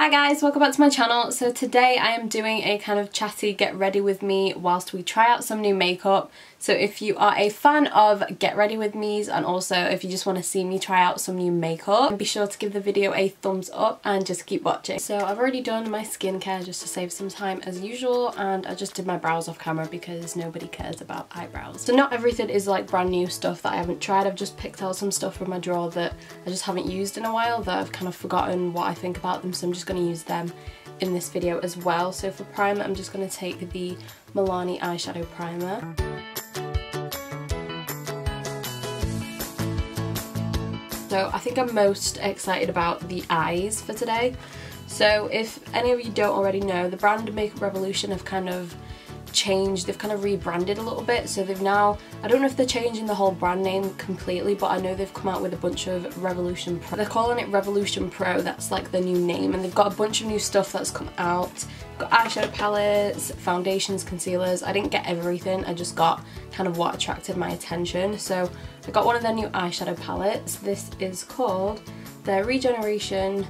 Hi guys, welcome back to my channel. So today I am doing a kind of chatty get ready with me whilst we try out some new makeup. So if you are a fan of get ready with me's and also if you just want to see me try out some new makeup, be sure to give the video a thumbs up and just keep watching. So I've already done my skincare just to save some time as usual, and I just did my brows off camera because nobody cares about eyebrows. So not everything is like brand new stuff that I haven't tried. I've just picked out some stuff from my drawer that I just haven't used in a while, that I've kind of forgotten what I think about them, so I'm just going to use them in this video as well. So for primer, I'm just going to take the Milani eyeshadow primer. So I think I'm most excited about the eyes for today. So if any of you don't already know, the brand Makeup Revolution have kind of changed, they've kind of rebranded a little bit. So they've now, I don't know if they're changing the whole brand name completely, but I know they've come out with a bunch of Revolution Pro. They're calling it Revolution Pro, that's like the new name, and they've got a bunch of new stuff that's come out. They've got eyeshadow palettes, foundations, concealers. I didn't get everything, I just got kind of what attracted my attention. So I got one of their new eyeshadow palettes. This is called their Regeneration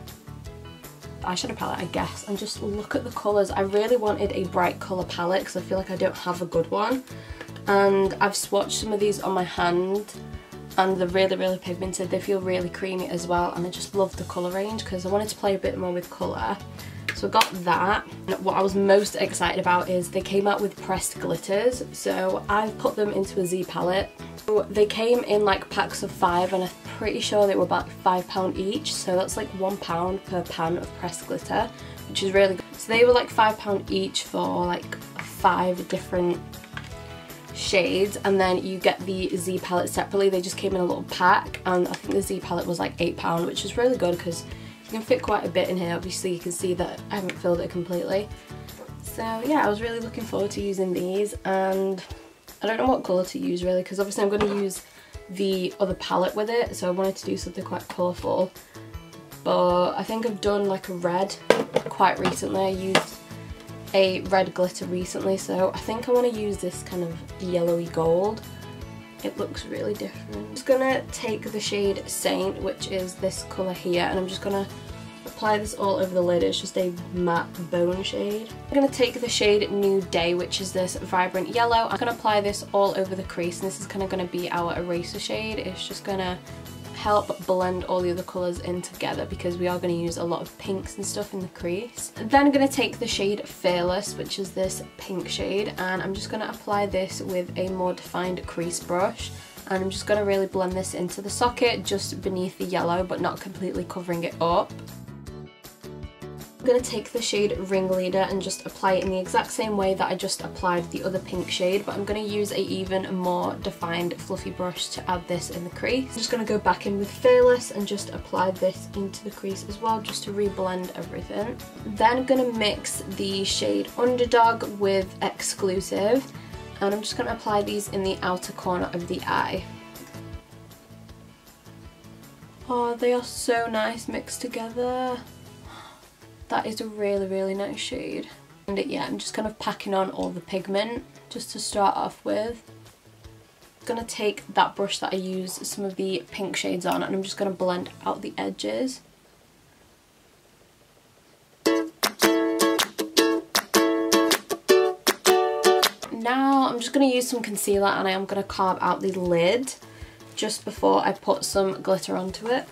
eyeshadow palette, I guess, and just look at the colours. I really wanted a bright colour palette because I feel like I don't have a good one, and I've swatched some of these on my hand and they're really pigmented. They feel really creamy as well, and I just love the colour range because I wanted to play a bit more with colour. So I got that. And what I was most excited about is they came out with pressed glitters, so I've put them into a Z palette. So they came in like packs of 5, and I'm pretty sure they were about £5 each, so that's like £1 per pan of pressed glitter, which is really good. So they were like £5 each for like 5 different shades, and then you get the Z palette separately. They just came in a little pack, and I think the Z palette was like £8, which is really good because you can fit quite a bit in here. Obviously you can see that I haven't filled it completely. So yeah, I was really looking forward to using these, and I don't know what colour to use really, because obviously I'm going to use the other palette with it, so I wanted to do something quite colourful. But I think I've done like a red quite recently. I used a red glitter recently, so I think I want to use this kind of yellowy gold. It looks really different. I'm just gonna take the shade Saint, which is this colour here, and I'm just gonna apply this all over the lid. It's just a matte bone shade. I'm gonna take the shade New Day, which is this vibrant yellow. I'm gonna apply this all over the crease, and this is kind of gonna be our eraser shade. It's just gonna help blend all the other colours in together because we are going to use a lot of pinks and stuff in the crease. And then I'm going to take the shade Fearless, which is this pink shade, and I'm just going to apply this with a more defined crease brush, and I'm just going to really blend this into the socket just beneath the yellow but not completely covering it up. I'm going to take the shade Ringleader and just apply it in the exact same way that I just applied the other pink shade, but I'm going to use a even more defined fluffy brush to add this in the crease. I'm just going to go back in with Fearless and just apply this into the crease as well, just to reblend everything. Then I'm going to mix the shade Underdog with Exclusive, and I'm just going to apply these in the outer corner of the eye. Oh, they are so nice mixed together. That is a really nice shade. And yeah, I'm just kind of packing on all the pigment just to start off with. I'm going to take that brush that I used some of the pink shades on, and I'm just going to blend out the edges. Now I'm just going to use some concealer, and I am going to carve out the lid just before I put some glitter onto it.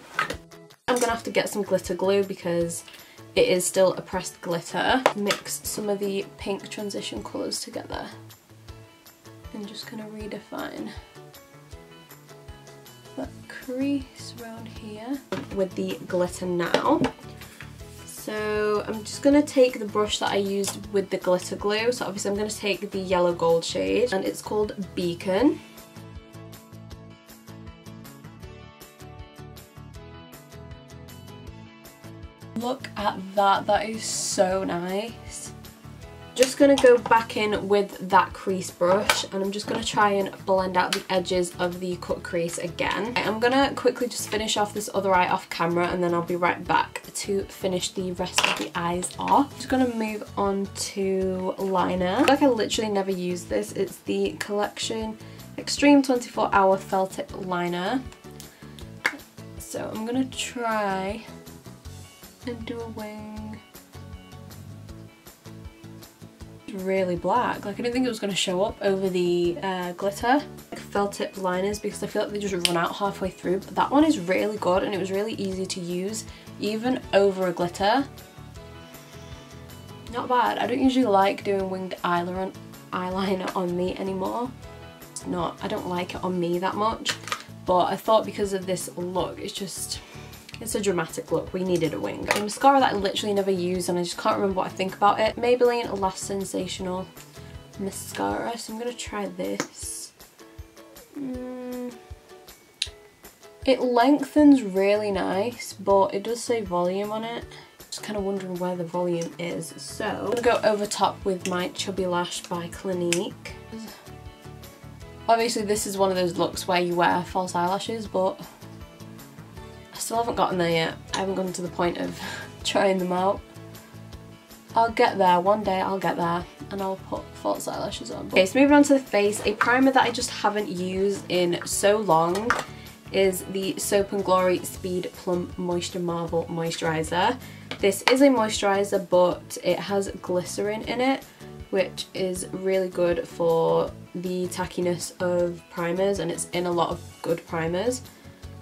I'm going to have to get some glitter glue because it is still a pressed glitter. Mix some of the pink transition colours together and just kind of redefine that crease around here with the glitter now. So I'm just going to take the brush that I used with the glitter glue. So obviously I'm going to take the yellow gold shade, and it's called Beacon. Look at that, that is so nice. Just going to go back in with that crease brush, and I'm just going to try and blend out the edges of the cut crease again. I'm going to quickly just finish off this other eye off camera, and then I'll be right back to finish the rest of the eyes off. Just going to move on to liner. I feel like I literally never use this. It's the Collection Extreme 24 Hour Felt Tip Liner. So I'm going to try and do a wing. really black. Like I didn't think it was going to show up over the glitter. Like felt tip liners, because I feel like they just run out halfway through, but that one is really good and it was really easy to use even over a glitter. Not bad. I don't usually like doing winged eyeliner on me anymore. It's not, I don't like it on me that much, but I thought because of this look, it's a dramatic look, we needed a wing. A mascara that I literally never use and I just can't remember what I think about it. Maybelline Lash Sensational mascara, so I'm going to try this. It lengthens really nice, but it does say volume on it. Just kind of wondering where the volume is. So I'm going to go over top with my Chubby Lash by Clinique. Obviously this is one of those looks where you wear false eyelashes, but I still haven't gotten there yet. I haven't gotten to the point of trying them out. I'll get there, one day I'll get there and I'll put false eyelashes on. Okay, so moving on to the face, a primer that I just haven't used in so long is the Soap & Glory Speed Plump Moisture Marble Moisturiser. This is a moisturiser, but it has glycerin in it, which is really good for the tackiness of primers, and it's in a lot of good primers.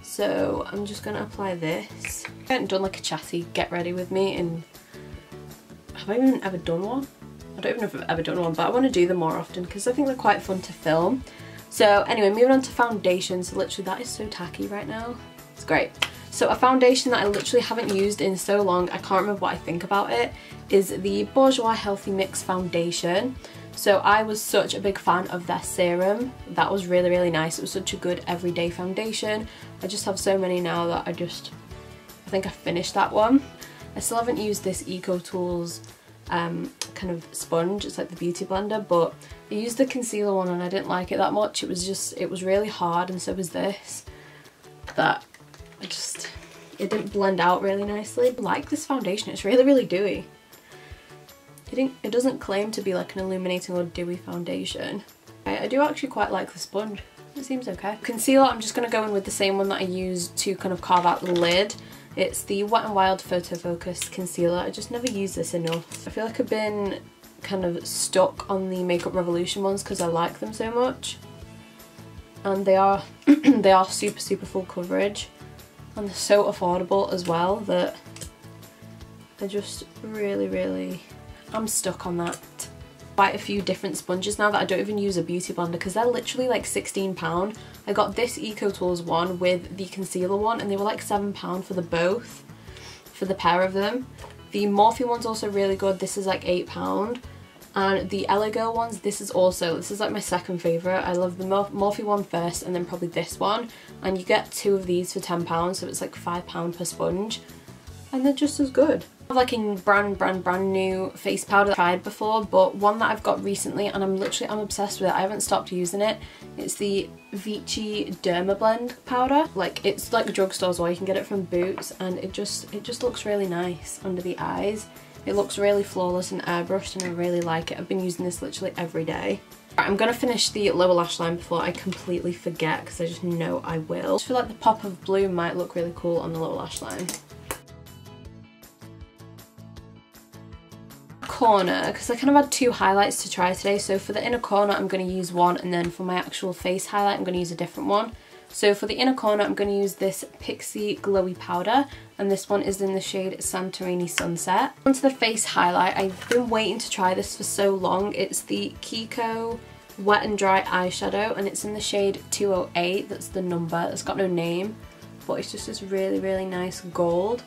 So I'm just going to apply this. I haven't done like a chatty get ready with me, and have I even ever done one? I don't even know if I've ever done one, but I want to do them more often because I think they're quite fun to film. So anyway, moving on to foundation. So literally that is so tacky right now. It's great. So a foundation that I literally haven't used in so long, I can't remember what I think about it, is the Bourjois Healthy Mix Foundation. So I was such a big fan of their serum. That was really, really nice. It was such a good everyday foundation. I just have so many now that I think I finished that one. I still haven't used this Eco Tools kind of sponge. It's like the beauty blender, but I used the concealer one and I didn't like it that much. It was really hard, and so was this. That it didn't blend out really nicely. I like this foundation. It's really, really dewy. It doesn't claim to be like an illuminating or dewy foundation. I do actually quite like the sponge. It seems okay. Concealer, I'm just going to go in with the same one that I used to kind of carve out the lid. It's the Wet n Wild Photo Focus Concealer. I just never use this enough. I feel like I've been kind of stuck on the Makeup Revolution ones because I like them so much. And they are they are super, super full coverage. And they're so affordable as well that they're just really, really... I'm stuck on that. Quite a few different sponges now that I don't even use a beauty blender because they're literally like £16. I got this Eco Tools one with the concealer one and they were like £7 for the both, for the pair of them. The Morphe one's also really good. This is like £8. And the LA Girl ones, this is like my second favourite. I love the Morphe one first and then probably this one. And you get two of these for £10, so it's like £5 per sponge. And they're just as good. I have like a brand new face powder that I've tried before, but one that I've got recently and I'm obsessed with it. I haven't stopped using it. It's the Vichy dermablend powder. Like, it's like drugstores or you can get it from Boots, and it just looks really nice under the eyes. It looks really flawless and airbrushed and I really like it. I've been using this literally every day. Right, I'm going to finish the lower lash line before I completely forget because I just know I will. I just feel like the pop of blue might look really cool on the lower lash line. Corner, because I kind of had two highlights to try today. So for the inner corner I'm going to use one, and then for my actual face highlight I'm going to use a different one. So for the inner corner I'm going to use this Pixi glowy powder, and this one is in the shade Santorini Sunset. Onto the face highlight, I've been waiting to try this for so long. It's the Kiko Wet and Dry eyeshadow and it's in the shade 208. That's the number, it's got no name, but it's just this really, really nice gold.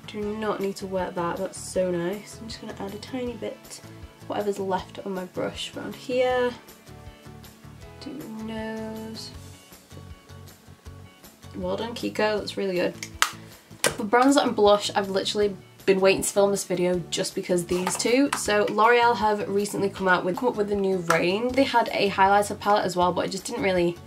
Do not need to wet that, that's so nice. I'm just going to add a tiny bit, whatever's left on my brush around here. Do the nose. Well done, Kiko, that's really good. For bronzer and blush, I've literally been waiting to film this video just because these two. So L'Oreal have recently come up with a new range. They had a highlighter palette as well, but it just didn't really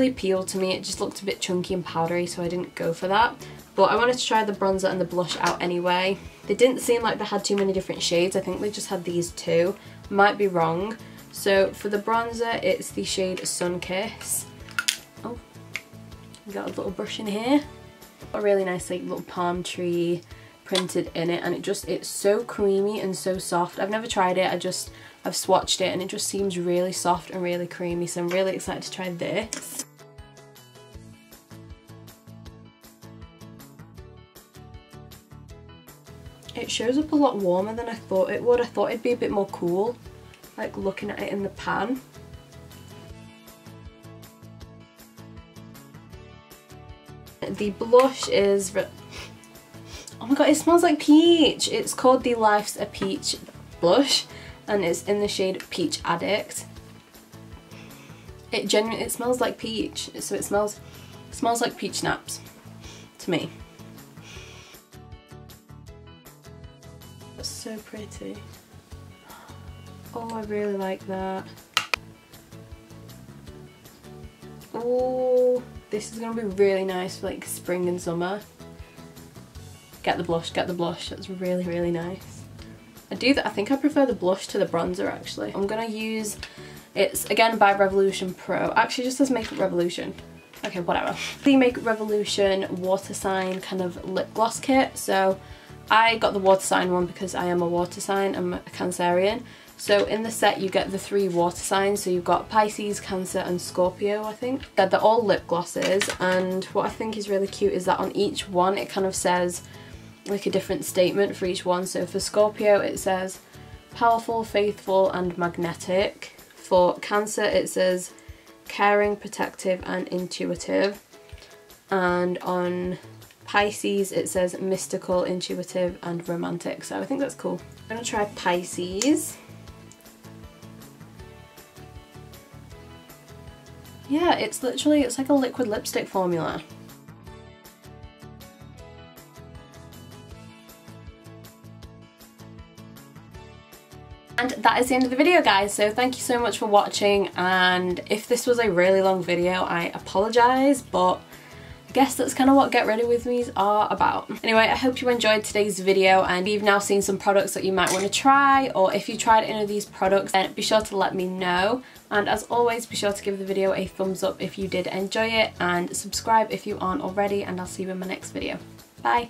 appeal to me. It just looked a bit chunky and powdery, so I didn't go for that. But I wanted to try the bronzer and the blush out anyway. They didn't seem like they had too many different shades. I think they just had these two. Might be wrong. So for the bronzer, it's the shade Sunkiss. Oh, got a little brush in here. A really nice like little palm tree printed in it, and it's so creamy and so soft. I've never tried it, I've swatched it and it just seems really soft and really creamy, so I'm really excited to try this. It shows up a lot warmer than I thought it would. I thought it'd be a bit more cool, like looking at it in the pan. The blush is, oh my god, it smells like peach. It's called the Life's a Peach blush and it's in the shade Peach Addict. It genuinely, it smells like peach, so it smells like peach snaps to me. That's so pretty. Oh, I really like that. Oh, this is going to be really nice for like spring and summer. Get the blush, that's really, really nice. I think I prefer the blush to the bronzer actually. I'm going to use, it's again by Revolution Pro, actually just says Makeup Revolution. Okay, whatever. The Makeup Revolution water sign kind of lip gloss kit. So I got the water sign one because I am a water sign, I'm a Cancerian. So in the set you get the 3 water signs, so you've got Pisces, Cancer and Scorpio I think. They're all lip glosses, and what I think is really cute is that on each one it kind of says like a different statement for each one. So for Scorpio it says powerful, faithful and magnetic. For Cancer it says caring, protective and intuitive. And on Pisces it says mystical, intuitive and romantic. So I think that's cool. I'm gonna try Pisces. Yeah, it's like a liquid lipstick formula. And that is the end of the video, guys, so thank you so much for watching, and if this was a really long video I apologise, but I guess that's kind of what Get Ready With Me's are about. Anyway, I hope you enjoyed today's video and you've now seen some products that you might want to try, or if you tried any of these products then be sure to let me know. And as always, be sure to give the video a thumbs up if you did enjoy it, and subscribe if you aren't already, and I'll see you in my next video. Bye!